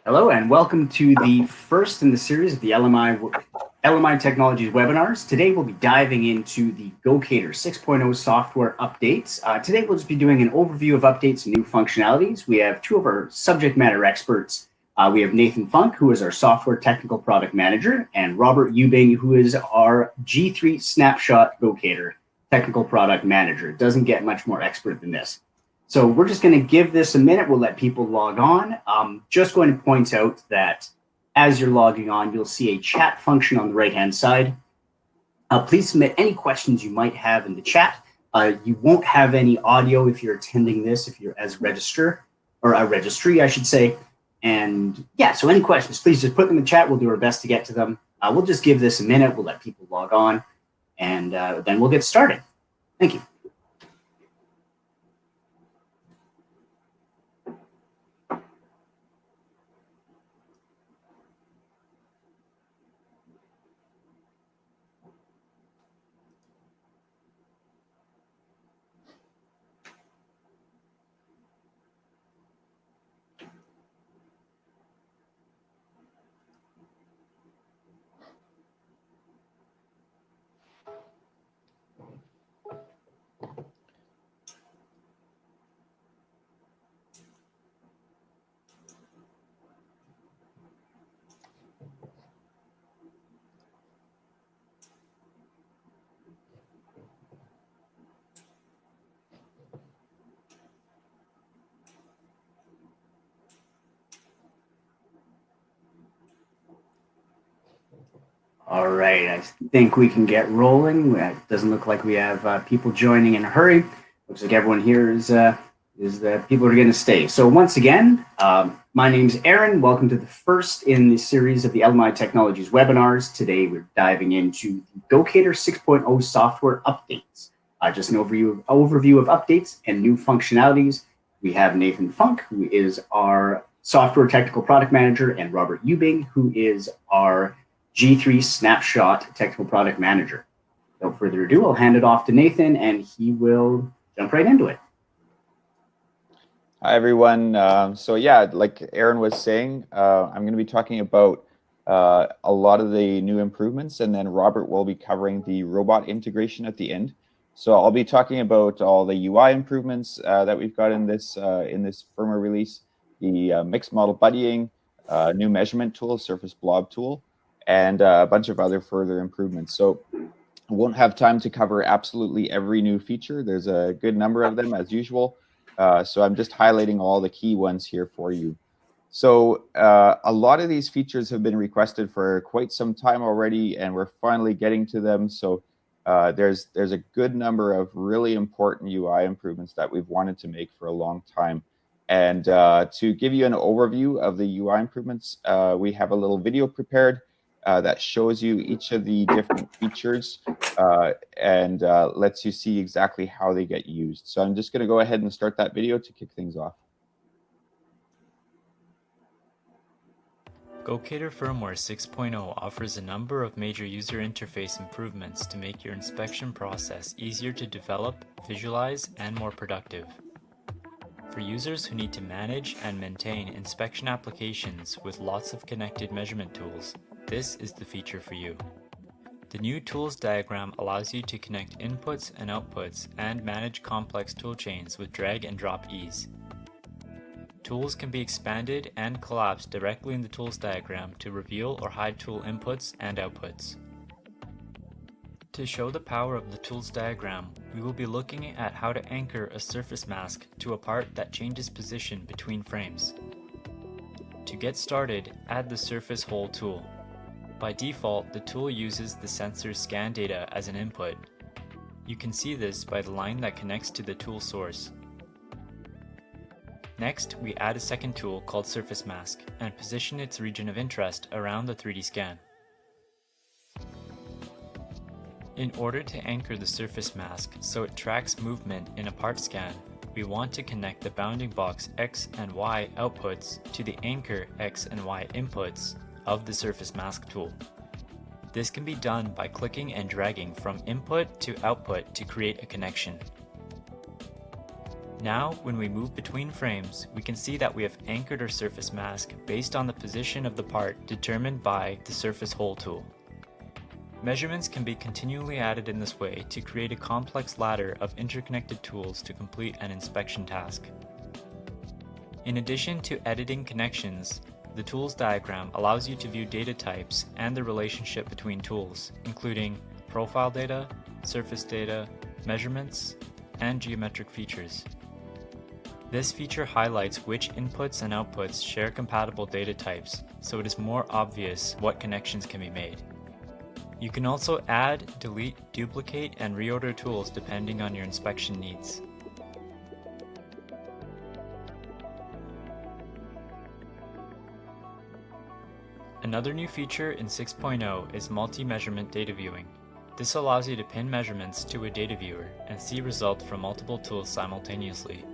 Hello and welcome to the first in the series of the LMI Technologies webinars. Today we'll be diving into the Gocator 6.0 software updates. Today we'll just be doing an overview of updates and new functionalities. We have two of our subject matter experts. We have Nathan Funk, who is our software technical product manager, and Robert Ubing, who is our G3 Snapshot Gocator technical product manager. It doesn't get much more expert than this. So we're just going to give this a minute. We'll let people log on. Just going to point out that as you're logging on, you'll see a chat function on the right-hand side. Please submit any questions you might have in the chat. You won't have any audio if you're attending this, if you're as a registrar, or a registry, I should say. And yeah, so any questions, please just put them in the chat. We'll do our best to get to them. We'll just give this a minute. We'll let people log on, and then we'll get started. Thank you. All right, I think we can get rolling. It doesn't look like we have people joining in a hurry. Looks like everyone here is that people are going to stay. So once again, my name's Aaron. Welcome to the first in the series of the LMI Technologies webinars. Today we're diving into the Gocator 6.0 software updates. Just an overview of updates and new functionalities. We have Nathan Funk, who is our software technical product manager, and Robert Ubing, who is our G3 Snapshot Technical Product Manager. Without further ado, I'll hand it off to Nathan and he will jump right into it. Hi, everyone. So yeah, like Aaron was saying, I'm going to be talking about a lot of the new improvements, and then Robert will be covering the robot integration at the end. So I'll be talking about all the UI improvements that we've got in this firmware release, the mixed model buddying, new measurement tool, surface blob tool, and a bunch of other further improvements. So I won't have time to cover absolutely every new feature. There's a good number of them as usual. So I'm just highlighting all the key ones here for you. So a lot of these features have been requested for quite some time already, and we're finally getting to them. So there's a good number of really important UI improvements that we've wanted to make for a long time. And to give you an overview of the UI improvements, we have a little video prepared that shows you each of the different features and lets you see exactly how they get used. So I'm just going to go ahead and start that video to kick things off. Gocator Firmware 6.0 offers a number of major user interface improvements to make your inspection process easier to develop, visualize, and more productive. For users who need to manage and maintain inspection applications with lots of connected measurement tools, this is the feature for you. The new tools diagram allows you to connect inputs and outputs and manage complex tool chains with drag and drop ease. Tools can be expanded and collapsed directly in the tools diagram to reveal or hide tool inputs and outputs. To show the power of the tools diagram, we will be looking at how to anchor a surface mask to a part that changes position between frames. To get started, add the surface hole tool. By default, the tool uses the sensor's scan data as an input. You can see this by the line that connects to the tool source. Next, we add a second tool called Surface Mask and position its region of interest around the 3D scan. In order to anchor the surface mask so it tracks movement in a part scan, we want to connect the bounding box X and Y outputs to the anchor X and Y inputs of the surface mask tool. This can be done by clicking and dragging from input to output to create a connection. Now, when we move between frames, we can see that we have anchored our surface mask based on the position of the part determined by the surface hole tool. Measurements can be continually added in this way to create a complex ladder of interconnected tools to complete an inspection task. In addition to editing connections, the tools diagram allows you to view data types and the relationship between tools, including profile data, surface data, measurements, and geometric features. This feature highlights which inputs and outputs share compatible data types, so it is more obvious what connections can be made. You can also add, delete, duplicate, and reorder tools depending on your inspection needs. Another new feature in 6.0 is multi-measurement data viewing. This allows you to pin measurements to a data viewer and see results from multiple tools simultaneously.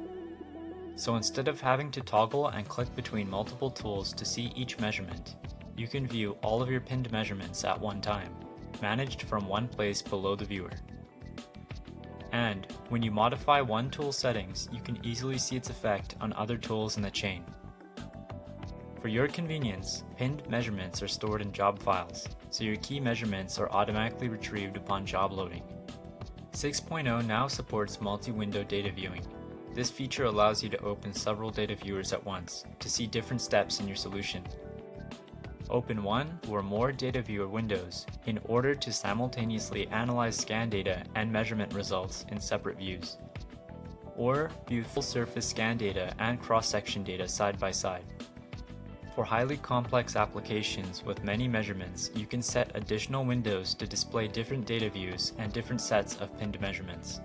So instead of having to toggle and click between multiple tools to see each measurement, you can view all of your pinned measurements at one time, managed from one place below the viewer. And when you modify one tool's settings, you can easily see its effect on other tools in the chain. For your convenience, pinned measurements are stored in job files, so your key measurements are automatically retrieved upon job loading. 6.0 now supports multi-window data viewing. This feature allows you to open several data viewers at once to see different steps in your solution. Open one or more data viewer windows in order to simultaneously analyze scan data and measurement results in separate views. Or view full surface scan data and cross-section data side by side. For highly complex applications with many measurements, you can set additional windows to display different data views and different sets of pinned measurements.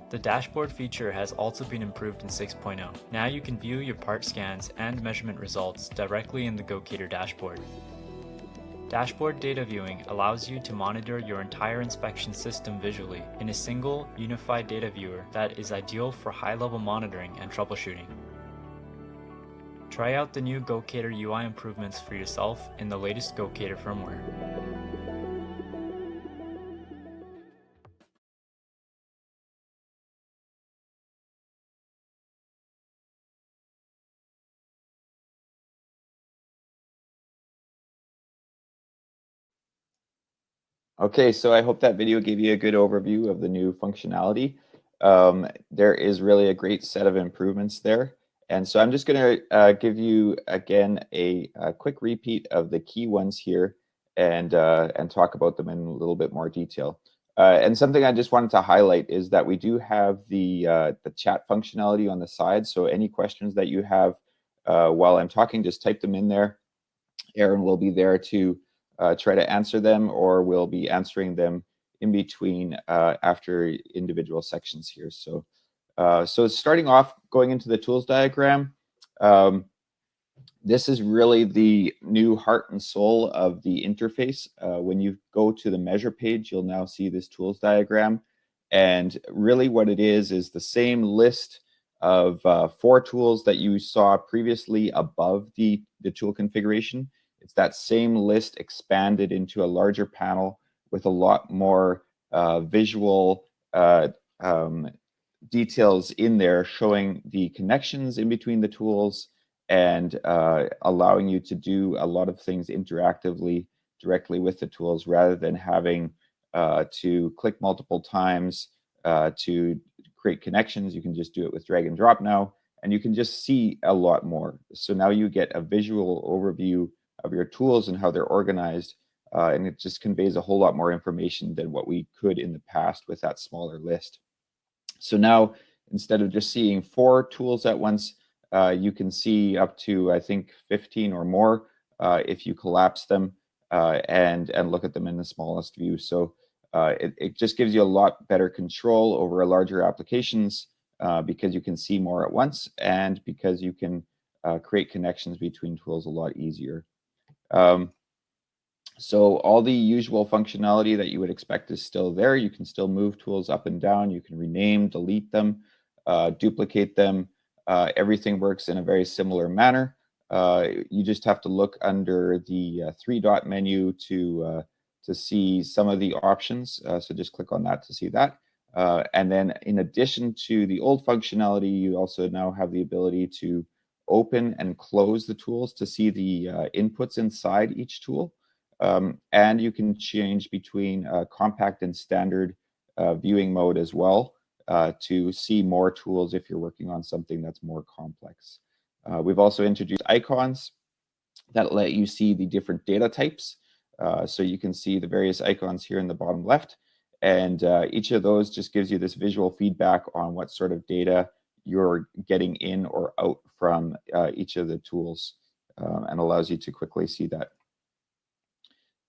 The dashboard feature has also been improved in 6.0. Now you can view your part scans and measurement results directly in the Gocator dashboard. Dashboard data viewing allows you to monitor your entire inspection system visually in a single, unified data viewer that is ideal for high-level monitoring and troubleshooting. Try out the new Gocator UI improvements for yourself in the latest Gocator firmware. Okay, so I hope that video gave you a good overview of the new functionality. There is really a great set of improvements there. And so I'm just going to give you, again, a quick repeat of the key ones here and talk about them in a little bit more detail. And something I just wanted to highlight is that we do have the chat functionality on the side. So any questions that you have while I'm talking, just type them in there. Aaron will be there to try to answer them, or we'll be answering them in between after individual sections here. So starting off, going into the tools diagram, this is really the new heart and soul of the interface. When you go to the measure page, you'll now see this tools diagram. And really what it is the same list of 4 tools that you saw previously above the tool configuration. It's that same list expanded into a larger panel with a lot more visual details in there, showing the connections in between the tools and allowing you to do a lot of things interactively directly with the tools rather than having to click multiple times to create connections. You can just do it with drag and drop now, and you can just see a lot more. So now you get a visual overview of your tools and how they're organized, and it just conveys a whole lot more information than what we could in the past with that smaller list. So now, instead of just seeing 4 tools at once, you can see up to, I think, 15 or more if you collapse them and look at them in the smallest view. So it just gives you a lot better control over larger applications because you can see more at once, and because you can create connections between tools a lot easier. So all the usual functionality that you would expect is still there. You can still move tools up and down. You can rename, delete them, duplicate them. Everything works in a very similar manner. You just have to look under the 3-dot menu to see some of the options. So just click on that to see that. And then in addition to the old functionality, you also now have the ability to open and close the tools to see the inputs inside each tool. And you can change between compact and standard viewing mode as well to see more tools if you're working on something that's more complex. We've also introduced icons that let you see the different data types. So you can see the various icons here in the bottom left. And each of those just gives you this visual feedback on what sort of data you're getting in or out from each of the tools and allows you to quickly see that.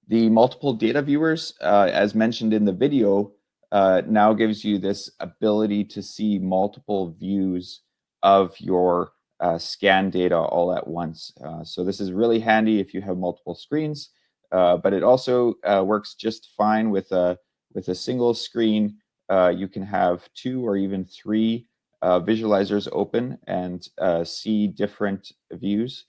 The multiple data viewers, as mentioned in the video, now gives you this ability to see multiple views of your scan data all at once. So this is really handy if you have multiple screens, but it also works just fine with a single screen. You can have 2 or even 3 visualizers open and see different views.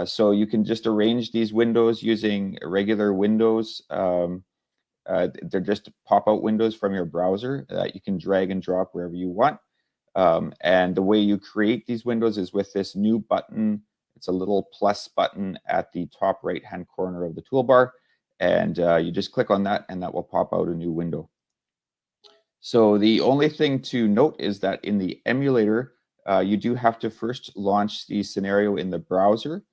So you can just arrange these windows using regular windows. They're just pop-out windows from your browser that you can drag and drop wherever you want. And the way you create these windows is with this new button. It's a little plus button at the top right-hand corner of the toolbar. And you just click on that and that will pop out a new window. So the only thing to note is that in the emulator, you do have to first launch the scenario in the browser.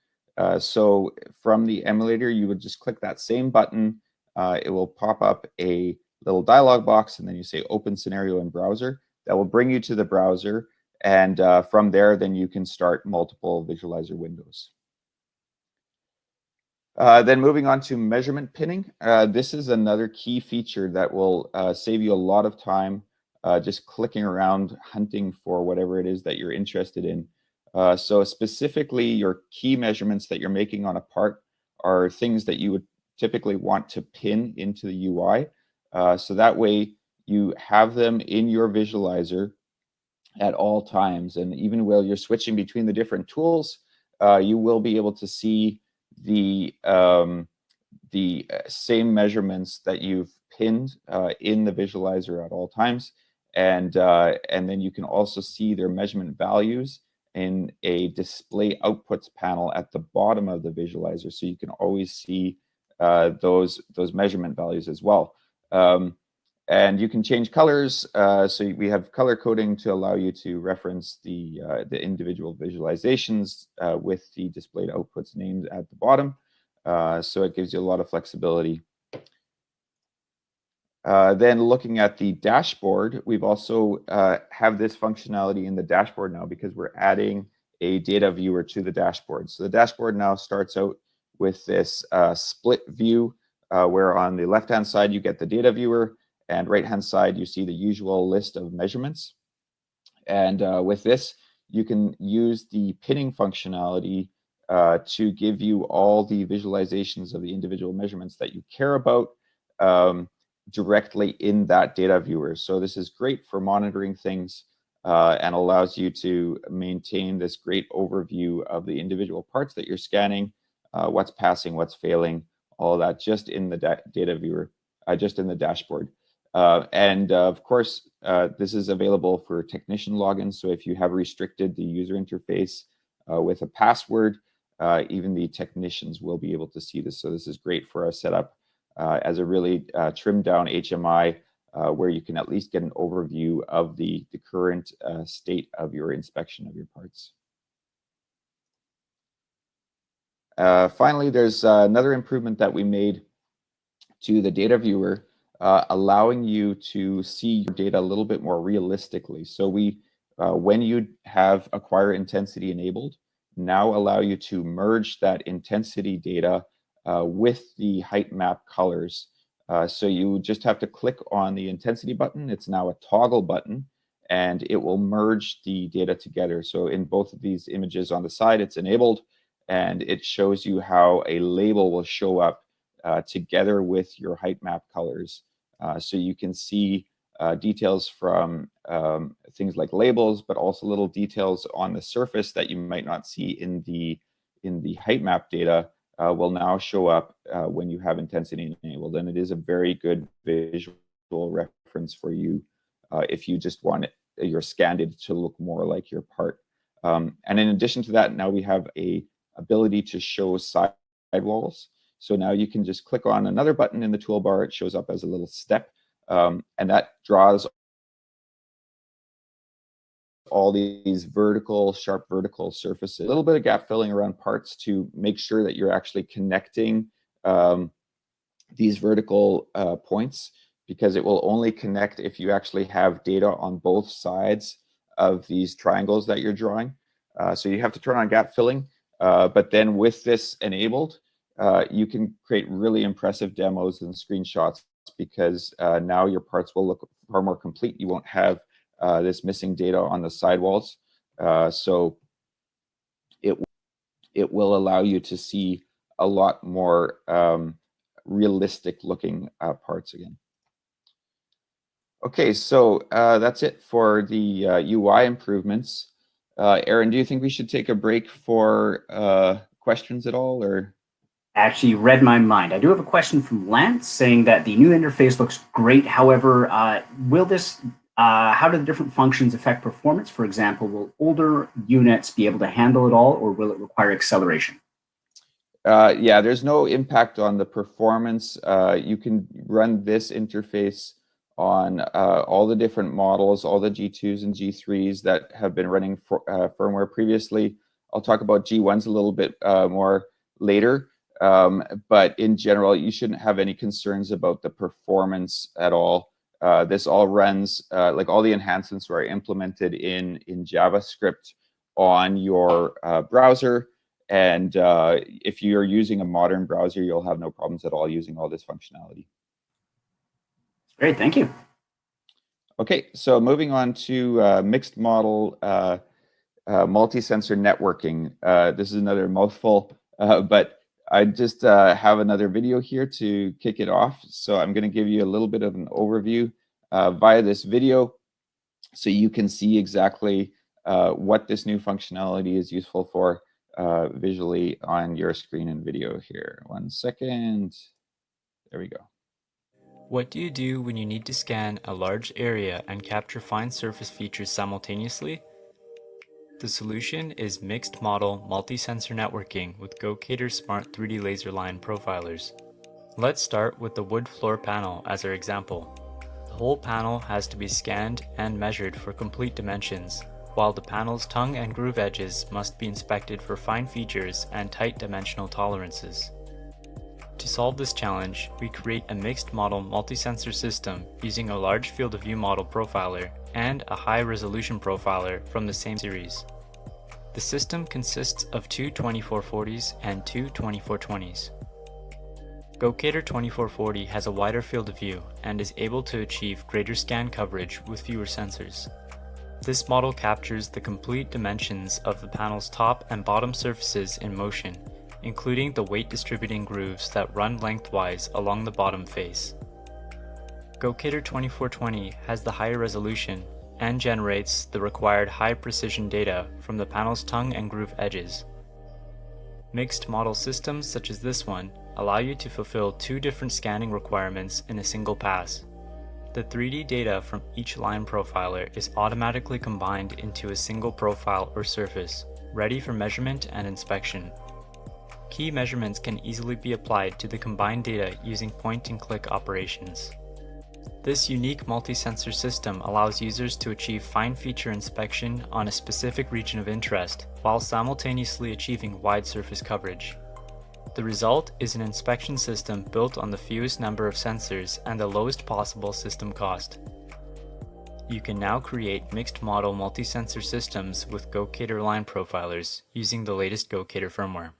So from the emulator, you would just click that same button. It will pop up a little dialog box, and then you say open scenario in browser. That will bring you to the browser. And from there, then you can start multiple visualizer windows. Then moving on to measurement pinning. This is another key feature that will save you a lot of time just clicking around, hunting for whatever it is that you're interested in. So specifically, your key measurements that you're making on a part are things that you would typically want to pin into the UI. So that way you have them in your visualizer at all times. And even while you're switching between the different tools, you will be able to see the same measurements that you've pinned in the visualizer at all times. And then you can also see their measurement values in a display outputs panel at the bottom of the visualizer. So you can always see those measurement values as well. And you can change colors. So we have color coding to allow you to reference the individual visualizations with the displayed outputs names at the bottom. So it gives you a lot of flexibility. Then looking at the dashboard, we've also have this functionality in the dashboard now because we're adding a data viewer to the dashboard. So the dashboard now starts out with this split view where on the left-hand side you get the data viewer, and right-hand side you see the usual list of measurements. And with this, you can use the pinning functionality to give you all the visualizations of the individual measurements that you care about directly in that data viewer. So this is great for monitoring things and allows you to maintain this great overview of the individual parts that you're scanning, what's passing, what's failing, all of that just in the data viewer, just in the dashboard. And of course, this is available for technician logins. So if you have restricted the user interface with a password, even the technicians will be able to see this. So this is great for a setup as a really trimmed down HMI where you can at least get an overview of the current state of your inspection of your parts. Finally, there's another improvement that we made to the data viewer, allowing you to see your data a little bit more realistically. So we, when you have acquire intensity enabled, now allow you to merge that intensity data with the height map colors. So you just have to click on the intensity button. It's now a toggle button, and it will merge the data together. So in both of these images on the side, it's enabled, and it shows you how a label will show up together with your height map colors. So you can see details from things like labels, but also little details on the surface that you might not see in the height map data will now show up when you have intensity enabled. And it is a very good visual reference for you if you just want your scan-data to look more like your part. And in addition to that, now we have a ability to show sidewalls. So now you can just click on another button in the toolbar. It shows up as a little step, and that draws all these sharp vertical surfaces. A little bit of gap filling around parts to make sure that you're actually connecting these vertical points, because it will only connect if you actually have data on both sides of these triangles that you're drawing. So you have to turn on gap filling, but then with this enabled, you can create really impressive demos and screenshots, because now your parts will look far more complete. You won't have this missing data on the sidewalls. So it will allow you to see a lot more realistic looking parts again. Okay, so that's it for the UI improvements. Aaron, do you think we should take a break for questions at all, or? Actually read my mind. I do have a question from Lance saying that the new interface looks great. However, how do the different functions affect performance? For example, will older units be able to handle it all, or will it require acceleration? Yeah, there's no impact on the performance. You can run this interface on all the different models, all the G2s and G3s that have been running firmware previously. I'll talk about G1s a little bit more later, but in general, you shouldn't have any concerns about the performance at all. This all runs, like all the enhancements are implemented in JavaScript on your browser. And if you're using a modern browser, you'll have no problems at all using all this functionality. Great, thank you. Okay, so moving on to mixed model multi-sensor networking. This is another mouthful, but I just have another video here to kick it off. So I'm going to give you a little bit of an overview via this video, so you can see exactly what this new functionality is useful for visually on your screen and video here. 1 second. There we go. What do you do when you need to scan a large area and capture fine surface features simultaneously? The solution is mixed model multi-sensor networking with Gocator Smart 3D laser line profilers. Let's start with the wood floor panel as our example. The whole panel has to be scanned and measured for complete dimensions, while the panel's tongue and groove edges must be inspected for fine features and tight dimensional tolerances. To solve this challenge, we create a mixed model multi-sensor system using a large field of view model profiler and a high resolution profiler from the same series. The system consists of two 2440s and two 2420s. Gocator 2440 has a wider field of view and is able to achieve greater scan coverage with fewer sensors. This model captures the complete dimensions of the panel's top and bottom surfaces in motion, including the weight distributing grooves that run lengthwise along the bottom face. Gocator 2420 has the higher resolution and generates the required high precision data from the panel's tongue and groove edges. Mixed model systems such as this one allow you to fulfill two different scanning requirements in a single pass. The 3D data from each line profiler is automatically combined into a single profile or surface, ready for measurement and inspection. Key measurements can easily be applied to the combined data using point-and-click operations. This unique multi-sensor system allows users to achieve fine feature inspection on a specific region of interest, while simultaneously achieving wide surface coverage. The result is an inspection system built on the fewest number of sensors and the lowest possible system cost. You can now create mixed model multi-sensor systems with Gocator line profilers using the latest Gocator firmware.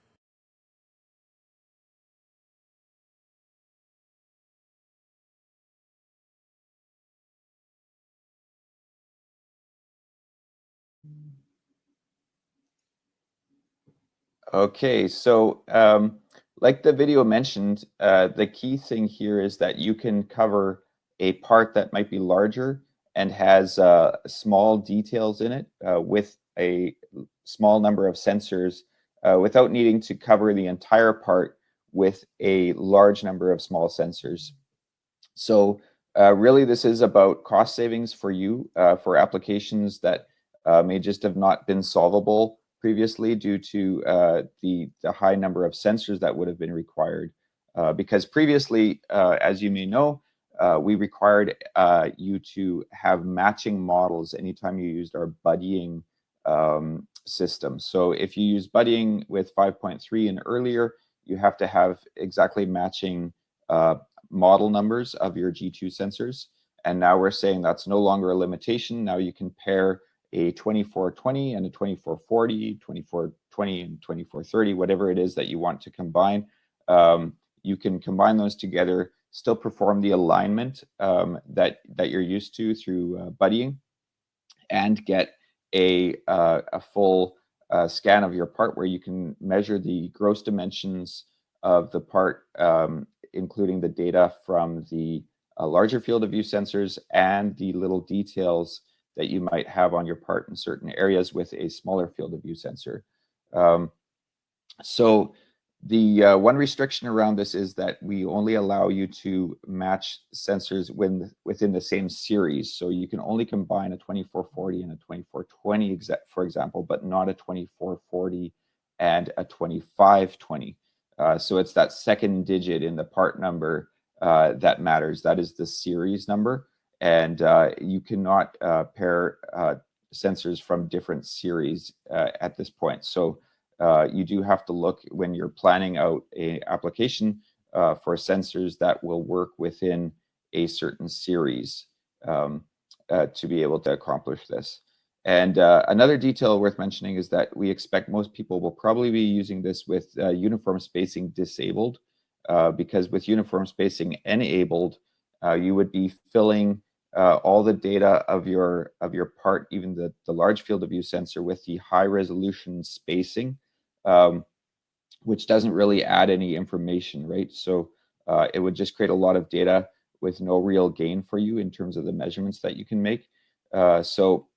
Okay, so like the video mentioned, the key thing here is that you can cover a part that might be larger and has small details in it with a small number of sensors without needing to cover the entire part with a large number of small sensors. So Really, this is about cost savings for you for applications that may just have not been solvable previously due to the high number of sensors that would have been required. Because previously, as you may know, we required you to have matching models anytime you used our buddying system. So if you use buddying with 5.3 and earlier, you have to have exactly matching model numbers of your G2 sensors. And now we're saying that's no longer a limitation. Now you can pair a 2420 and a 2440, 2420 and 2430, whatever it is that you want to combine. You can combine those together, still perform the alignment that you're used to through buddying, and get a full scan of your part where you can measure the gross dimensions of the part, including the data from the larger field of view sensors and the little details that you might have on your part in certain areas with a smaller field of view sensor. So the one restriction around this is that we only allow you to match sensors within the same series. So you can only combine a 2440 and a 2420, for example, but not a 2440 and a 2520. So it's that second digit in the part number that matters. That is the series number. And you cannot pair sensors from different series at this point. So you do have to look when you're planning out an application for sensors that will work within a certain series to be able to accomplish this. And another detail worth mentioning is that we expect most people will probably be using this with uniform spacing disabled, because with uniform spacing enabled, you would be filling all the data of your part, even the large field of view sensor, with the high resolution spacing, which doesn't really add any information, right? So it would just create a lot of data with no real gain for you in terms of the measurements that you can make. So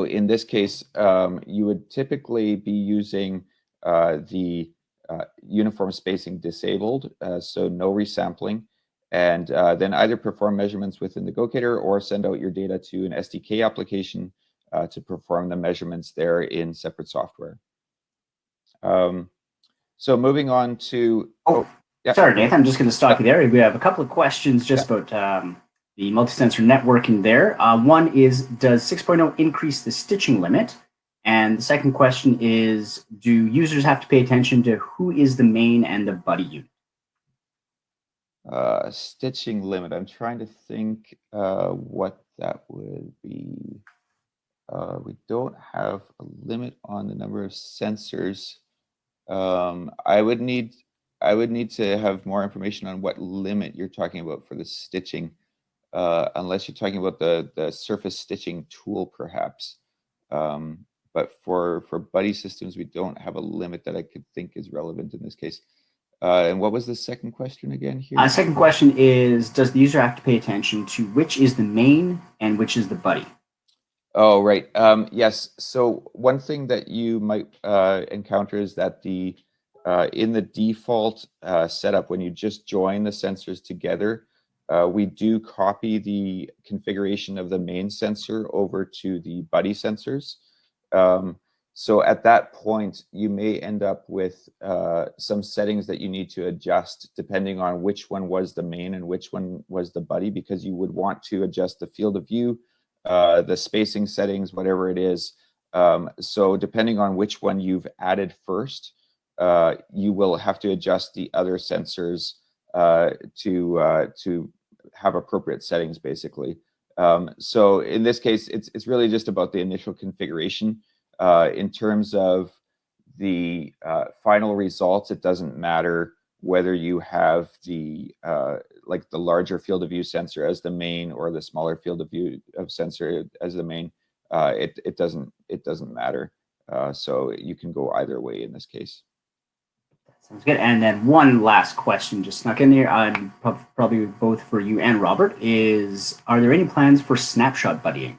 in this case, you would typically be using the uniform spacing disabled, so no resampling, and then either perform measurements within the Gocator or send out your data to an SDK application to perform the measurements there in separate software. So moving on to... Yeah. Sorry, Nathan, I'm just going to stop you there. We have a couple of questions just about the multi-sensor networking there. One is, does 6.0 increase the stitching limit? And the second question is, do users have to pay attention to who is the main and the buddy unit? Stitching limit. I'm trying to think what that would be. We don't have a limit on the number of sensors. I would need to have more information on what limit you're talking about for the stitching, unless you're talking about the surface stitching tool, perhaps. But for buddy systems, we don't have a limit that I could think is relevant in this case. And what was the second question again here? Second question is, does the user have to pay attention to which is the main and which is the buddy? Oh, right. Yes. So one thing that you might encounter is that in the default setup, when you just join the sensors together, we do copy the configuration of the main sensor over to the buddy sensors. So at that point, you may end up with some settings that you need to adjust depending on which one was the main and which one was the buddy, because you would want to adjust the field of view, the spacing settings, whatever it is. So depending on which one you've added first, you will have to adjust the other sensors to have appropriate settings, basically. So in this case, it's really just about the initial configuration. In terms of the final results, it doesn't matter whether you have the like the larger field of view sensor as the main or the smaller field of view of sensor as the main. It doesn't matter. So you can go either way in this case. Sounds good. And then one last question just snuck in here, probably both for you and Robert, is, are there any plans for snapshot buddying?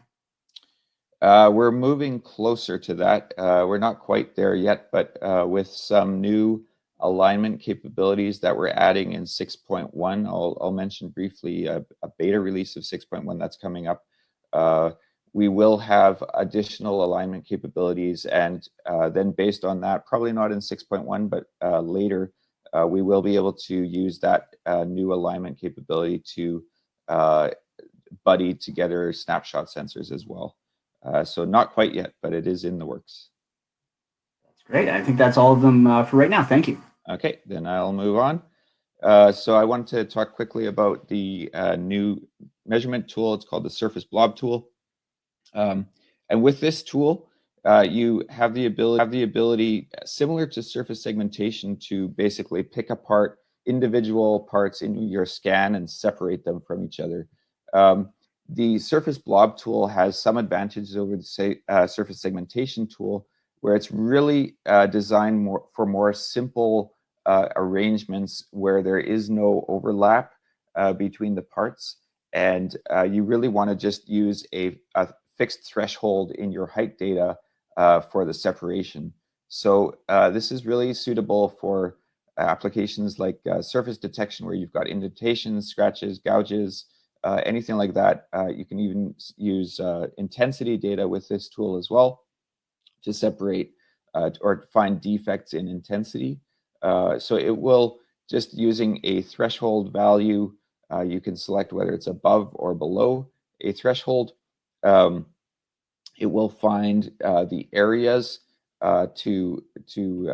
We're moving closer to that. We're not quite there yet, but with some new alignment capabilities that we're adding in 6.1. I'll mention briefly a beta release of 6.1 that's coming up. We will have additional alignment capabilities, and then based on that, probably not in 6.1, but later, we will be able to use that new alignment capability to buddy together snapshot sensors as well. So not quite yet, but it is in the works. That's great. I think that's all of them for right now. Thank you. Okay, then I'll move on. So I want to talk quickly about the new measurement tool. It's called the Surface Blob tool. And with this tool, you have the ability, similar to surface segmentation, to basically pick apart individual parts in your scan and separate them from each other. The Surface Blob tool has some advantages over the surface segmentation tool, where it's really designed for more simple arrangements where there is no overlap between the parts, and you really want to just use a fixed threshold in your height data for the separation. So this is really suitable for applications like surface detection, where you've got indentations, scratches, gouges, anything like that. You can even use intensity data with this tool as well to separate or find defects in intensity. So it will, just using a threshold value, you can select whether it's above or below a threshold. It will find the areas to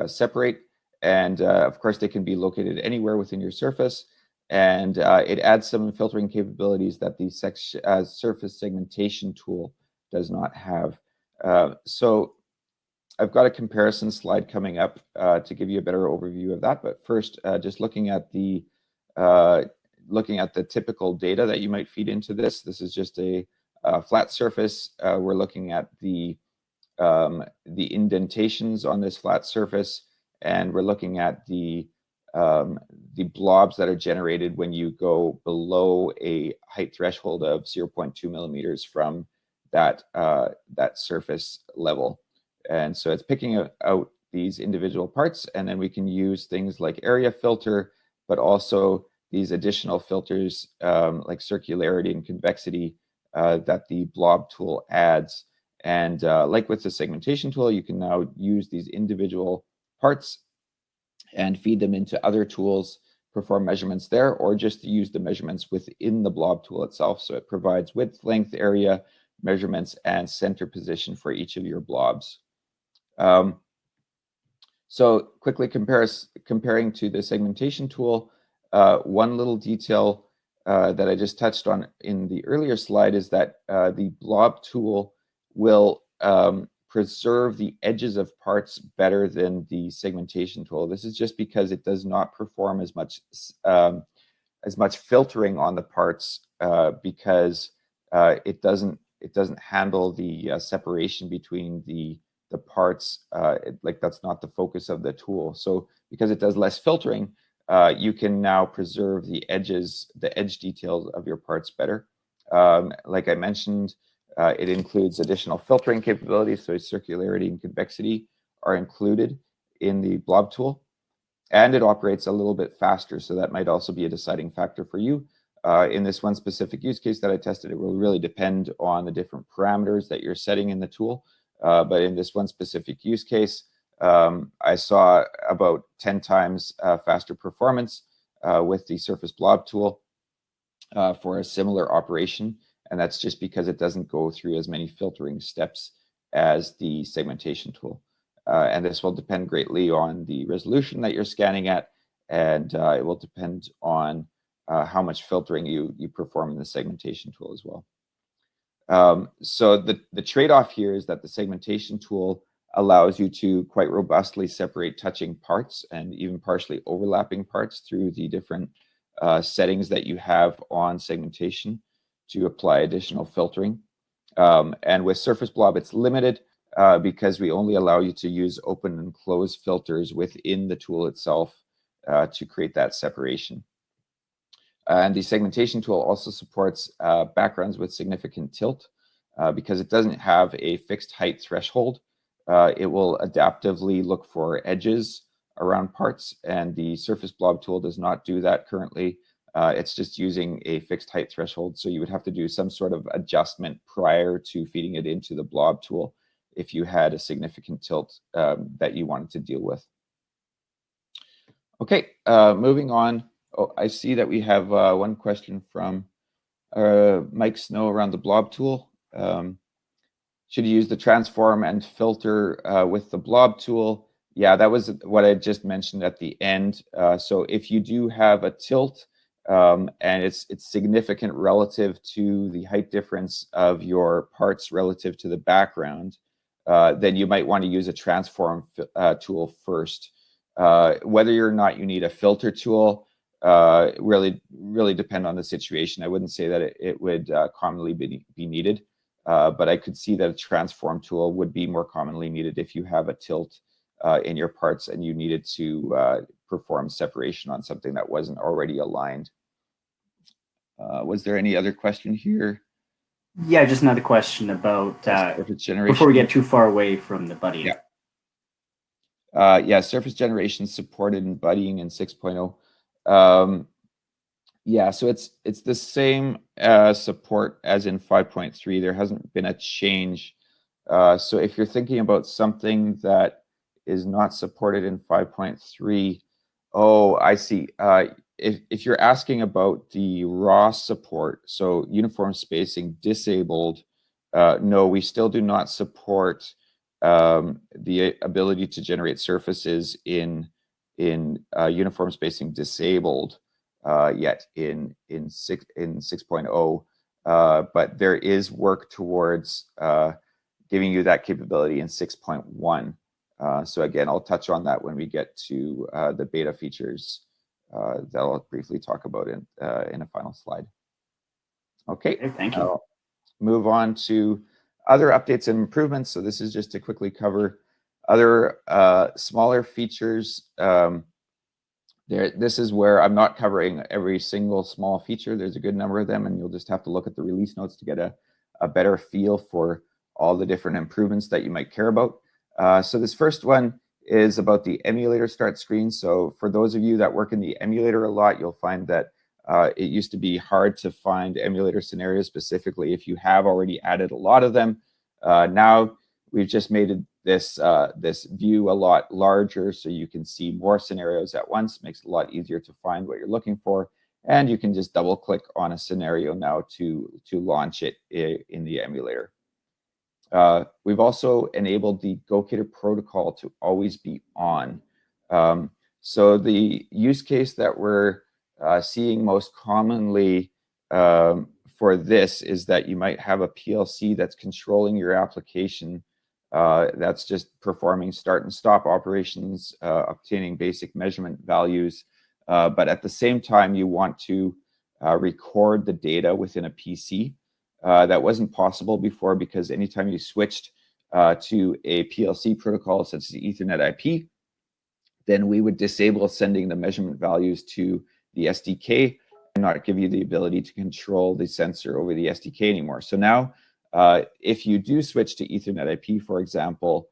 separate, and of course they can be located anywhere within your surface. And it adds some filtering capabilities that the surface segmentation tool does not have. So I've got a comparison slide coming up to give you a better overview of that. But first, just looking at the typical data that you might feed into this. This is just a flat surface. We're looking at the indentations on this flat surface, and we're looking at the blobs that are generated when you go below a height threshold of 0.2 millimeters from that surface level. And so it's picking out these individual parts, and then we can use things like area filter, but also these additional filters like circularity and convexity that the blob tool adds. And like with the segmentation tool, you can now use these individual parts and feed them into other tools, perform measurements there, or just use the measurements within the blob tool itself. So it provides width, length, area measurements, and center position for each of your blobs. So quickly comparing to the segmentation tool, one little detail that I just touched on in the earlier slide is that the blob tool will preserve the edges of parts better than the segmentation tool. This is just because it does not perform as much filtering on the parts because it doesn't handle the separation between the parts. Like that's not the focus of the tool. So because it does less filtering, you can now preserve the edge details of your parts better. Like I mentioned, it includes additional filtering capabilities, so circularity and convexity are included in the blob tool, and it operates a little bit faster, so that might also be a deciding factor for you. In this one specific use case that I tested, it will really depend on the different parameters that you're setting in the tool. But in this one specific use case, I saw about 10 times faster performance with the Surface Blob tool for a similar operation. And that's just because it doesn't go through as many filtering steps as the segmentation tool. And this will depend greatly on the resolution that you're scanning at, and it will depend on how much filtering you perform in the segmentation tool as well. So the trade-off here is that the segmentation tool allows you to quite robustly separate touching parts and even partially overlapping parts through the different settings that you have on segmentation to apply additional filtering. And with Surface Blob, it's limited because we only allow you to use open and close filters within the tool itself to create that separation. And the segmentation tool also supports backgrounds with significant tilt because it doesn't have a fixed height threshold. It will adaptively look for edges around parts, and the surface blob tool does not do that currently. It's just using a fixed height threshold, so you would have to do some sort of adjustment prior to feeding it into the blob tool if you had a significant tilt that you wanted to deal with. Okay, moving on. Oh, I see that we have one question from Mike Snow around the blob tool. Should you use the transform and filter with the blob tool? Yeah, that was what I just mentioned at the end. So if you do have a tilt and it's significant relative to the height difference of your parts relative to the background, then you might want to use a transform tool first. Whether or not you need a filter tool really depend on the situation. I wouldn't say that it would commonly be needed, but I could see that a transform tool would be more commonly needed if you have a tilt in your parts and you needed to perform separation on something that wasn't already aligned. Was there any other question here? Yeah, just another question about surface generation. Before we get too far away from the buddying. Yeah. Yeah, surface generation supported in buddying in 6.0. Yeah, so it's the same support as in 5.3. There hasn't been a change. So if you're thinking about something that is not supported in 5.3, oh, I see. If you're asking about the raw support, so uniform spacing disabled, no, we still do not support the ability to generate surfaces in uniform spacing disabled yet in 6.0, but there is work towards giving you that capability in 6.1. So again, I'll touch on that when we get to the beta features that I'll briefly talk about in a final slide. Okay, thank you. I'll move on to other updates and improvements. So this is just to quickly cover other smaller features. This is where I'm not covering every single small feature. There's a good number of them, and you'll just have to look at the release notes to get a better feel for all the different improvements that you might care about. So this first one is about the emulator start screen. So for those of you that work in the emulator a lot, you'll find that it used to be hard to find emulator scenarios, specifically if you have already added a lot of them. Now we've just made this view a lot larger, so you can see more scenarios at once. Makes it a lot easier to find what you're looking for, and you can just double click on a scenario now to launch it in the emulator. We've also enabled the Gocator protocol to always be on. So the use case that we're seeing most commonly for this is that you might have a PLC that's controlling your application, that's just performing start and stop operations, obtaining basic measurement values, but at the same time you want to record the data within a PC. That wasn't possible before, because anytime you switched to a PLC protocol such as Ethernet IP, then we would disable sending the measurement values to the SDK and not give you the ability to control the sensor over the SDK anymore. So now, if you do switch to Ethernet IP, for example,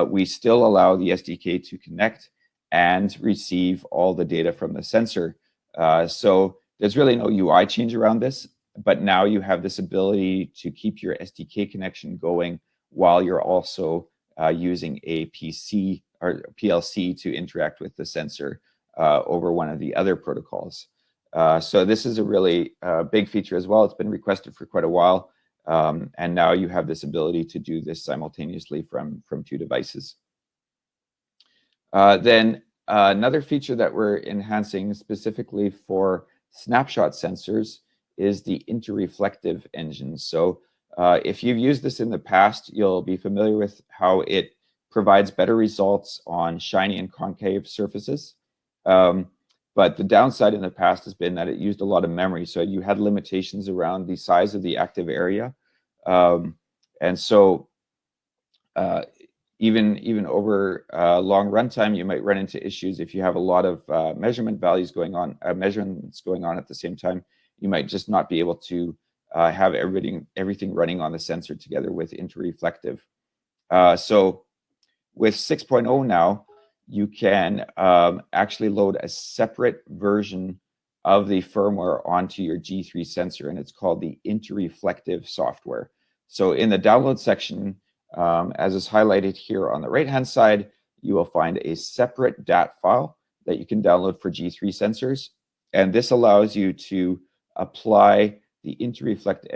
we still allow the SDK to connect and receive all the data from the sensor. So there's really no UI change around this, but now you have this ability to keep your SDK connection going while you're also using a PC or PLC to interact with the sensor over one of the other protocols. So this is a really big feature as well. It's been requested for quite a while, and now you have this ability to do this simultaneously from two devices. Then another feature that we're enhancing specifically for snapshot sensors is the interreflective engine. So if you've used this in the past, you'll be familiar with how it provides better results on shiny and concave surfaces. But the downside in the past has been that it used a lot of memory. So you had limitations around the size of the active area. And so even over long runtime, you might run into issues if you have a lot of measurement values going on, measurements going on at the same time. You might just not be able to have everything running on the sensor together with interreflective. So with 6.0 now, you can actually load a separate version of the firmware onto your G3 sensor, and it's called the interreflective software. So in the download section, as is highlighted here on the right-hand side, you will find a separate DAT file that you can download for G3 sensors. And this allows you to apply the interreflective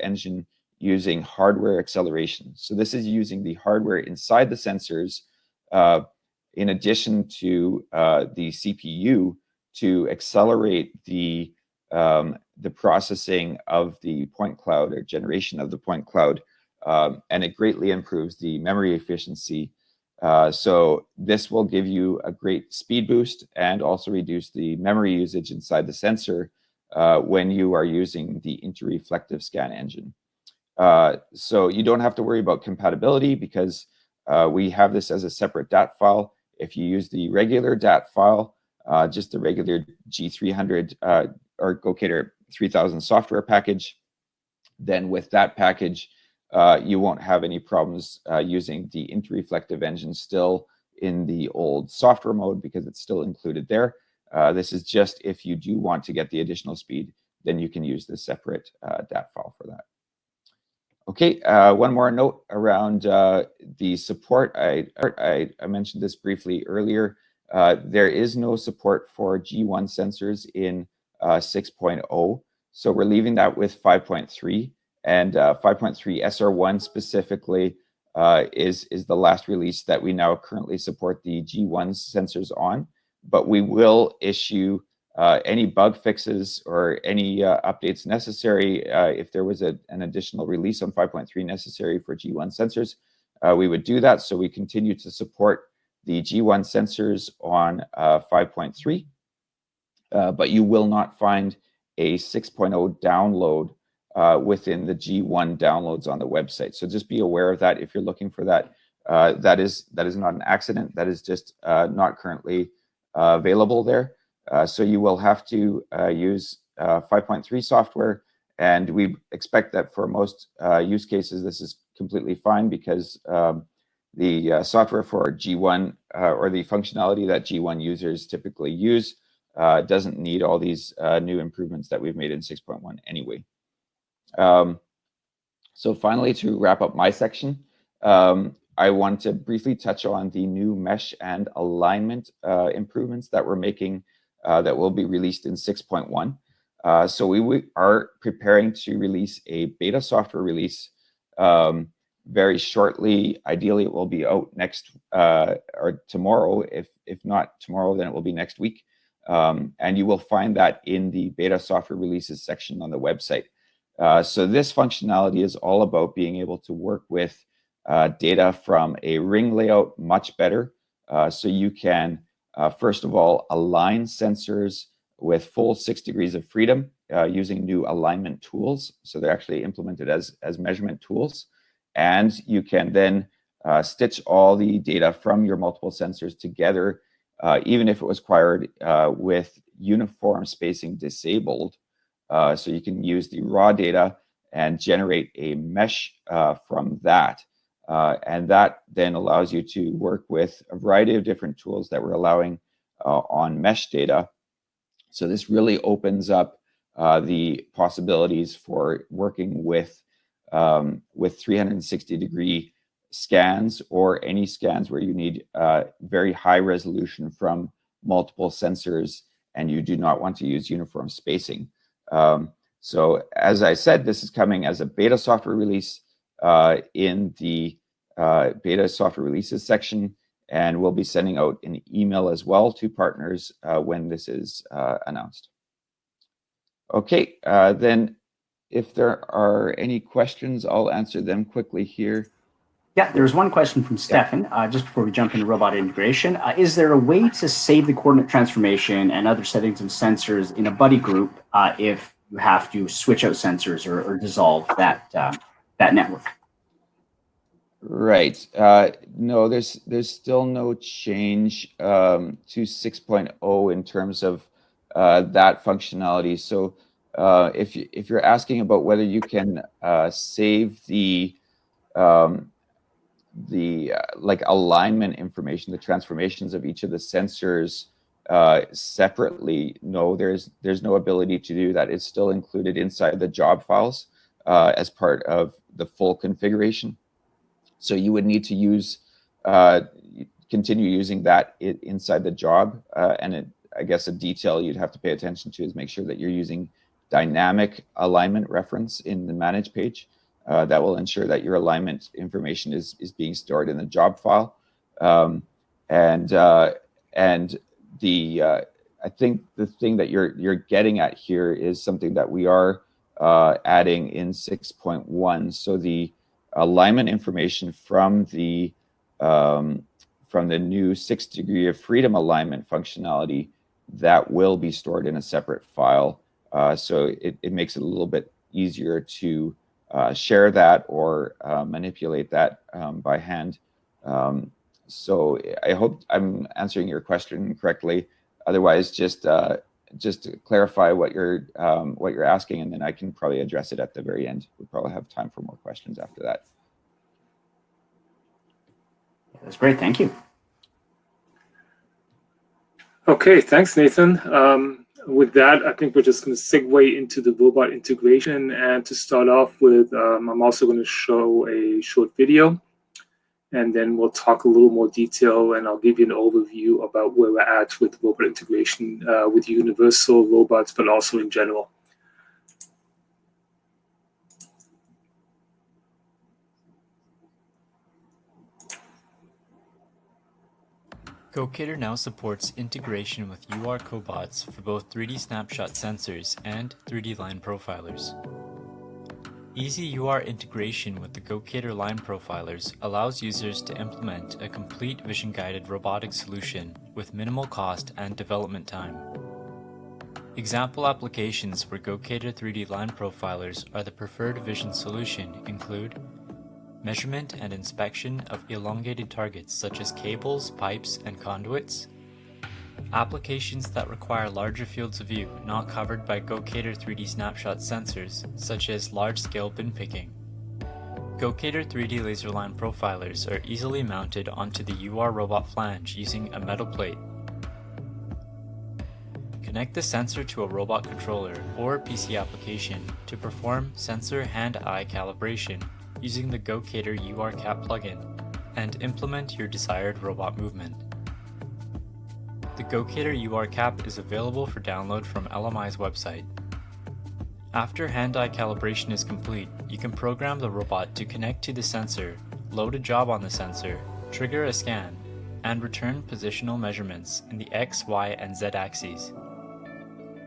engine using hardware acceleration. So this is using the hardware inside the sensors in addition to the CPU to accelerate the processing of the point cloud or generation of the point cloud, and it greatly improves the memory efficiency. So this will give you a great speed boost and also reduce the memory usage inside the sensor when you are using the interreflective scan engine. So you don't have to worry about compatibility because we have this as a separate DAT file. If you use the regular DAT file, just the regular G300 or Gocator 3000 software package, then with that package, you won't have any problems using the interreflective engine still in the old software mode because it's still included there. This is just if you do want to get the additional speed, then you can use the separate DAT file for that. Okay, one more note around the support. I mentioned this briefly earlier. There is no support for G1 sensors in 6.0, so we're leaving that with 5.3. And 5.3 SR1 specifically is the last release that we now currently support the G1 sensors on. But we will issue any bug fixes or any updates necessary. If there was an additional release on 5.3 necessary for G1 sensors, we would do that. So we continue to support the G1 sensors on 5.3, but you will not find a 6.0 download within the G1 downloads on the website. So just be aware of that if you're looking for that. That is not an accident. That is just not currently available there. So you will have to use 5.3 software, and we expect that for most use cases this is completely fine because the software for G1 or the functionality that G1 users typically use doesn't need all these new improvements that we've made in 6.1 anyway. So finally, to wrap up my section, I want to briefly touch on the new mesh and alignment improvements that we're making that will be released in 6.1. So we are preparing to release a beta software release very shortly. Ideally, it will be out next or tomorrow. If not tomorrow, then it will be next week. And you will find that in the beta software releases section on the website. So this functionality is all about being able to work with data from a ring layout much better. So you can, first of all, align sensors with full 6 degrees of freedom using new alignment tools. So they're actually implemented as measurement tools. And you can then stitch all the data from your multiple sensors together, even if it was required with uniform spacing disabled. So you can use the raw data and generate a mesh from that. And that then allows you to work with a variety of different tools that we're allowing on mesh data. So this really opens up the possibilities for working with 360-degree scans or any scans where you need very high resolution from multiple sensors and you do not want to use uniform spacing. So as I said, this is coming as a beta software release in the beta software releases section, and we'll be sending out an email as well to partners when this is announced. Okay, then if there are any questions, I'll answer them quickly here. Yeah, there's one question from Stefan, just before we jump into robot integration. Is there a way to save the coordinate transformation and other settings of sensors in a buddy group if you have to switch out sensors or dissolve that network? Right. No, there's still no change to 6.0 in terms of that functionality. So if you're asking about whether you can save the like alignment information, the transformations of each of the sensors separately. No, there's no ability to do that. It's still included inside the job files as part of the full configuration. So you would need to use continue using that inside the job, and I guess a detail you'd have to pay attention to is make sure that you're using dynamic alignment reference in the manage page. That will ensure that your alignment information is being stored in the job file. And the I think the thing that you're getting at here is something that we are adding in 6.1. So the alignment information from the new 6 degree of freedom alignment functionality that will be stored in a separate file. So it makes it a little bit easier to share that or manipulate that by hand. So I hope I'm answering your question correctly. Otherwise, just to clarify what you're asking, and then I can probably address it at the very end. We'll probably have time for more questions after that. That's great. Thank you. Okay, thanks, Nathan. With that, I think we're just going to segue into the robot integration. And to start off with, I'm also going to show a short video, and then we'll talk a little more detail, and I'll give you an overview about where we're at with robot integration with universal robots, but also in general. Gocator now supports integration with UR cobots for both 3D snapshot sensors and 3D line profilers. Easy UR integration with the Gocator line profilers allows users to implement a complete vision-guided robotic solution with minimal cost and development time. Example applications where Gocator 3D line profilers are the preferred vision solution include measurement and inspection of elongated targets such as cables, pipes, and conduits, applications that require larger fields of view not covered by Gocator 3D snapshot sensors, such as large-scale bin picking. Gocator 3D laser line profilers are easily mounted onto the UR robot flange using a metal plate. Connect the sensor to a robot controller or PC application to perform sensor hand-eye calibration using the Gocator UR Cap plugin and implement your desired robot movement. The Gocator UR Cap is available for download from LMI's website. After hand-eye calibration is complete, you can program the robot to connect to the sensor, load a job on the sensor, trigger a scan, and return positional measurements in the X, Y, and Z axes.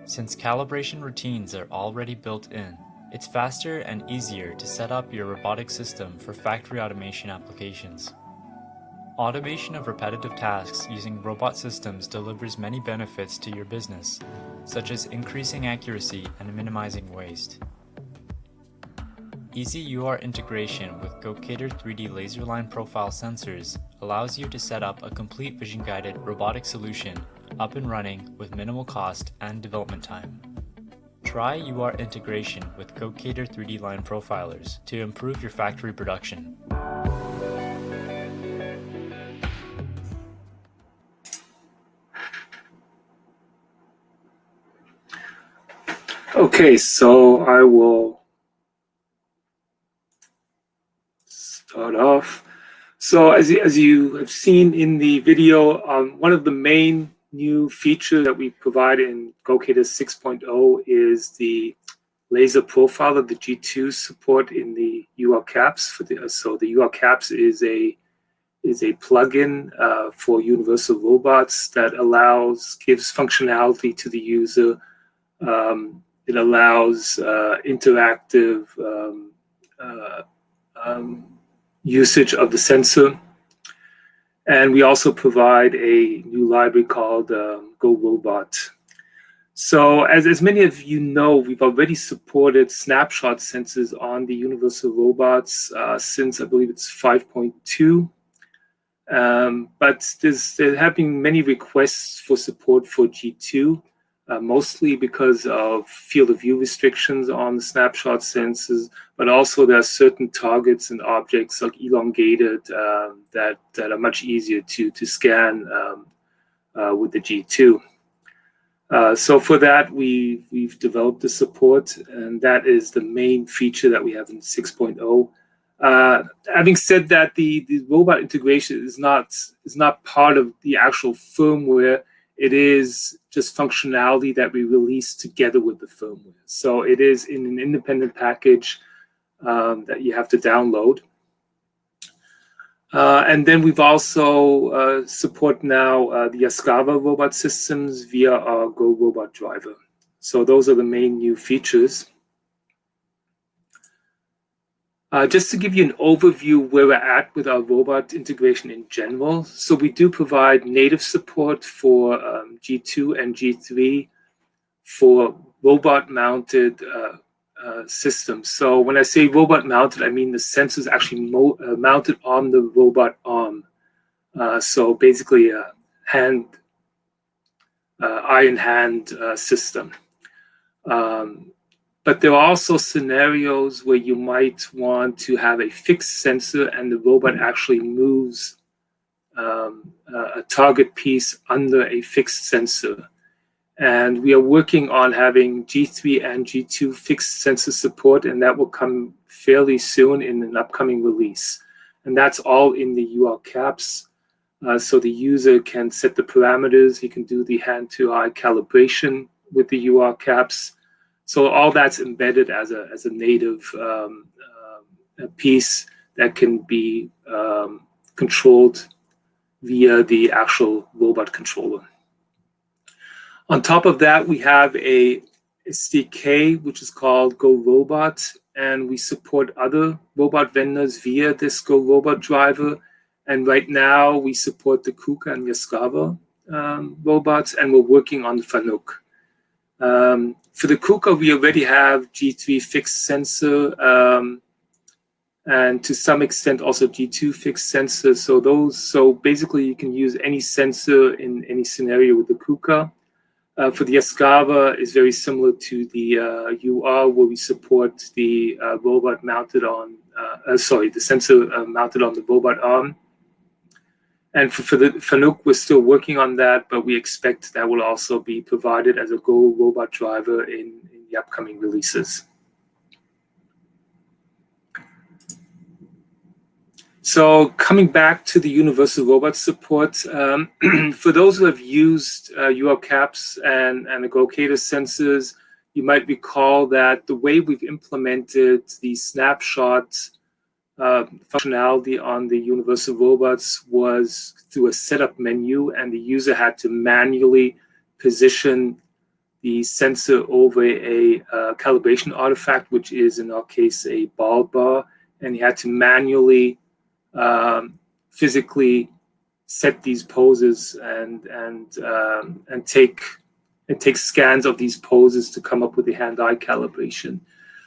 Since calibration routines are already built in, it's faster and easier to set up your robotic system for factory automation applications. Automation of repetitive tasks using robot systems delivers many benefits to your business, such as increasing accuracy and minimizing waste. Easy UR integration with Gocator 3D laser line profile sensors allows you to set up a complete vision-guided robotic solution up and running with minimal cost and development time. Try UR integration with Gocator 3D line profilers to improve your factory production. Okay, so I will start off. So as you have seen in the video, one of the main new features that we provide in Gocator 6.0 is the laser profiler, the G2 support in the UR caps. So the UR caps is a plugin for universal robots that gives functionality to the user. It allows interactive usage of the sensor. And we also provide a new library called GoRobot. So as many of you know, we've already supported snapshot sensors on the universal robots since I believe it's 5.2. But there have been many requests for support for G2. mostly because of field of view restrictions on the snapshot sensors, but also there are certain targets and objects like elongated that are much easier to scan with the G2. So for that, we've developed the support, and that is the main feature that we have in 6.0. Having said that, the robot integration is not part of the actual firmware. It is just functionality that we release together with the firmware. So it is in an independent package that you have to download. And then we've also support now the Yaskawa robot systems via our Go robot driver. So those are the main new features. Just to give you an overview where we're at with our robot integration in general. So we do provide native support for G2 and G3 for robot-mounted systems. So when I say robot-mounted, I mean the sensors actually mounted on the robot arm. So basically a eye-in-hand system. But there are also scenarios where you might want to have a fixed sensor and the robot actually moves a target piece under a fixed sensor. And we are working on having G3 and G2 fixed sensor support, and that will come fairly soon in an upcoming release. And that's all in the UR caps. So the user can set the parameters. He can do the hand-to-eye calibration with the UR caps. So all that's embedded as a native piece that can be controlled via the actual robot controller. On top of that, we have a SDK, which is called Go Robot, and we support other robot vendors via this Go Robot driver. And right now, we support the KUKA and Yaskawa robots, and we're working on the Fanuc. For the KUKA, we already have G3 fixed sensor, and to some extent also G2 fixed sensor. So basically, you can use any sensor in any scenario with the KUKA. For the Yaskawa, is very similar to the UR, where we support the robot mounted on, the sensor mounted on the robot arm. And for the Fanuc, we're still working on that, but we expect that will also be provided as a Go robot driver in the upcoming releases. So coming back to the universal robot support, for those who have used UR caps and the Gocator sensors, you might recall that the way we've implemented the snapshot functionality on the universal robots was through a setup menu, and the user had to manually position the sensor over a calibration artifact, which is in our case a ball bar, and he had to manually physically set these poses and take scans of these poses to come up with the hand-eye calibration.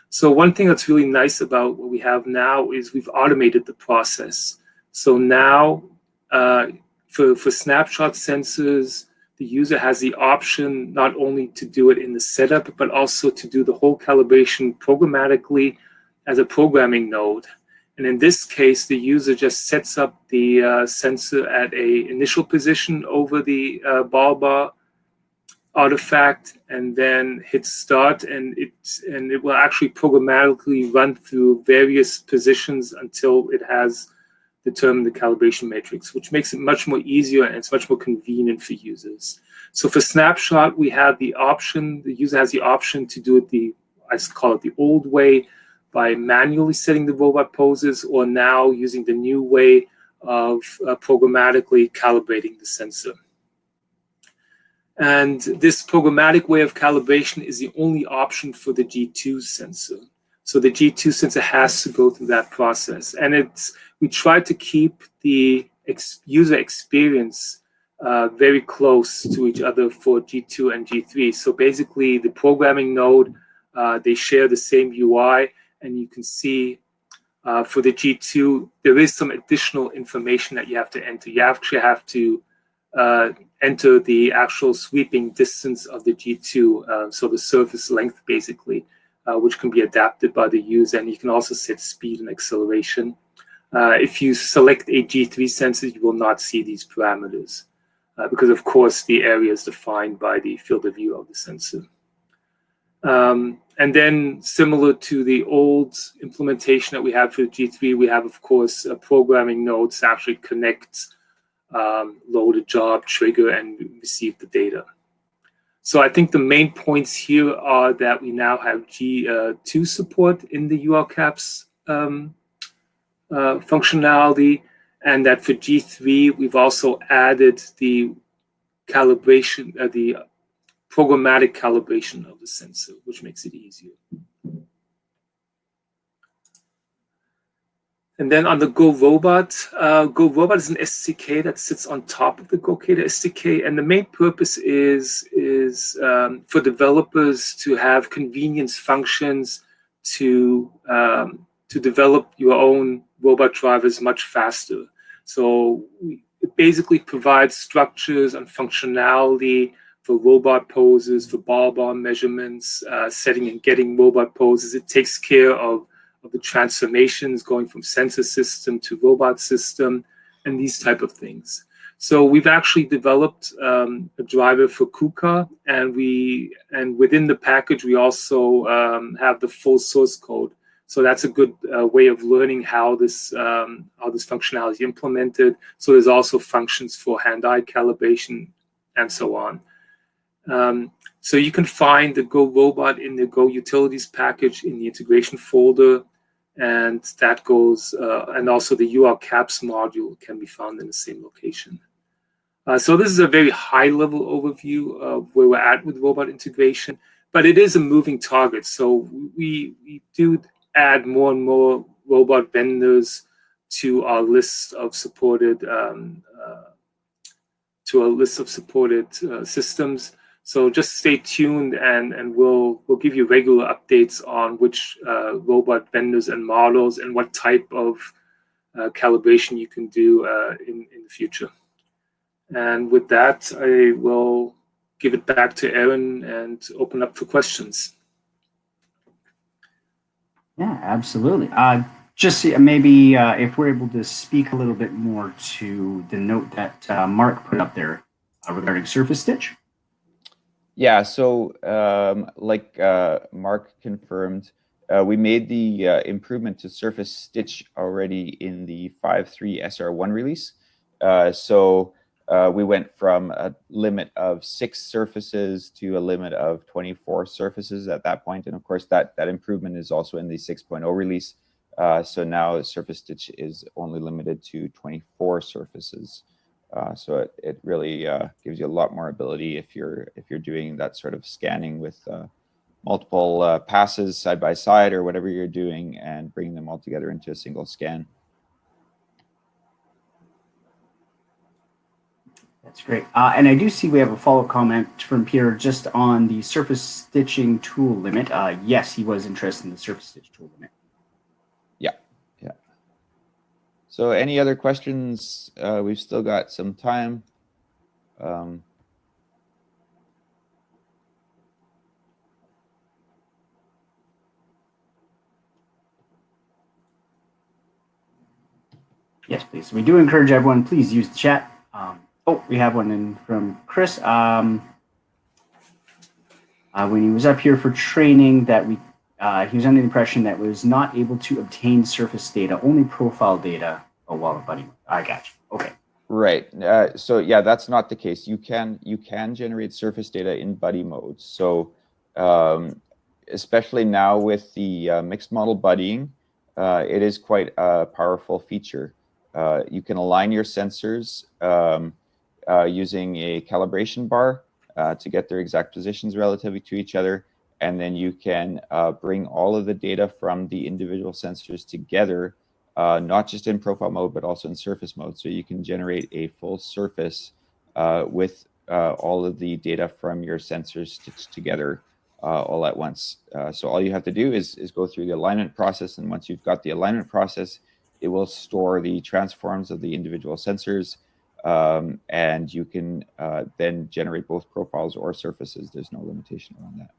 So one thing that's really nice about what we have now is we've automated the process. So now for snapshot sensors, the user has the option not only to do it in the setup, but also to do the whole calibration programmatically as a programming node. And in this case, the user just sets up the sensor at an initial position over the ball bar artifact, and then hit start, and it will actually programmatically run through various positions until it has determined the calibration matrix, which makes it much more easier and it's much more convenient for users. So for snapshot, we have the option, the user has the option to do it I call it the old way, by manually setting the robot poses, or now using the new way of programmatically calibrating the sensor. And this programmatic way of calibration is the only option for the G2 sensor. So the G2 sensor has to go through that process. And we try to keep the user experience very close to each other for G2 and G3. So basically the programming node, they share the same UI, and you can see for the G2, there is some additional information that you have to enter. You actually have to enter the actual sweeping distance of the G2, so the surface length basically, which can be adapted by the user, and you can also set speed and acceleration. If you select a G3 sensor, you will not see these parameters because, of course, the area is defined by the field of view of the sensor. And then similar to the old implementation that we have for G3, we have, of course, programming nodes to actually connect, load a job, trigger, and receive the data. So I think the main points here are that we now have G2 support in the URCAPS functionality, and that for G3, we've also added the calibration, the programmatic calibration of the sensor, which makes it easier. And then on the GoRobot, GoRobot is an SDK that sits on top of the Gocator SDK, and the main purpose is for developers to have convenience functions to develop your own robot drivers much faster. So it basically provides structures and functionality for robot poses, for ball arm measurements, setting and getting robot poses. It takes care of the transformations going from sensor system to robot system and these type of things. So we've actually developed a driver for KUKA, and within the package we also have the full source code. So that's a good way of learning how this functionality is implemented. So there's also functions for hand-eye calibration and so on. So you can find the GoRobot in the Go Utilities package in the integration folder, and that goes, and also the URCAPS module can be found in the same location. So this is a very high-level overview of where we're at with robot integration, but it is a moving target. So we do add more and more robot vendors to our list of supported systems. So just stay tuned, and we'll give you regular updates on which robot vendors and models and what type of calibration you can do in the future. And with that, I will give it back to Aaron and open up for questions. Yeah, absolutely. Just maybe if we're able to speak a little bit more to the note that Mark put up there regarding surface stitch. Yeah, so like Mark confirmed, we made the improvement to surface stitch already in the 5.3 SR1 release. So we went from a limit of 6 surfaces to a limit of 24 surfaces at that point. And of course, that improvement is also in the 6.0 release. So now surface stitch is only limited to 24 surfaces. So it really gives you a lot more ability if you're doing that sort of scanning with multiple passes side by side or whatever you're doing, and bringing them all together into a single scan. That's great. And I do see we have a follow-up comment from Peter just on the surface stitching tool limit. Yes, he was interested in the surface stitch tool limit. Yeah. So any other questions? We've still got some time. Yes, please. We do encourage everyone, please use the chat. Oh, we have one in from Chris. When he was up here for training, that he was under the impression that was not able to obtain surface data, only profile data. Oh, while buddy, I got you. Okay. Right. So yeah, that's not the case. You can generate surface data in buddy mode. So especially now with the mixed model buddying, it is quite a powerful feature. You can align your sensors using a calibration bar to get their exact positions relative to each other. And then you can bring all of the data from the individual sensors together, not just in profile mode, but also in surface mode. So you can generate a full surface with all of the data from your sensors stitched together all at once. So all you have to do is go through the alignment process. And once you've got the alignment process, it will store the transforms of the individual sensors and you can then generate both profiles or surfaces. There's no limitation around that.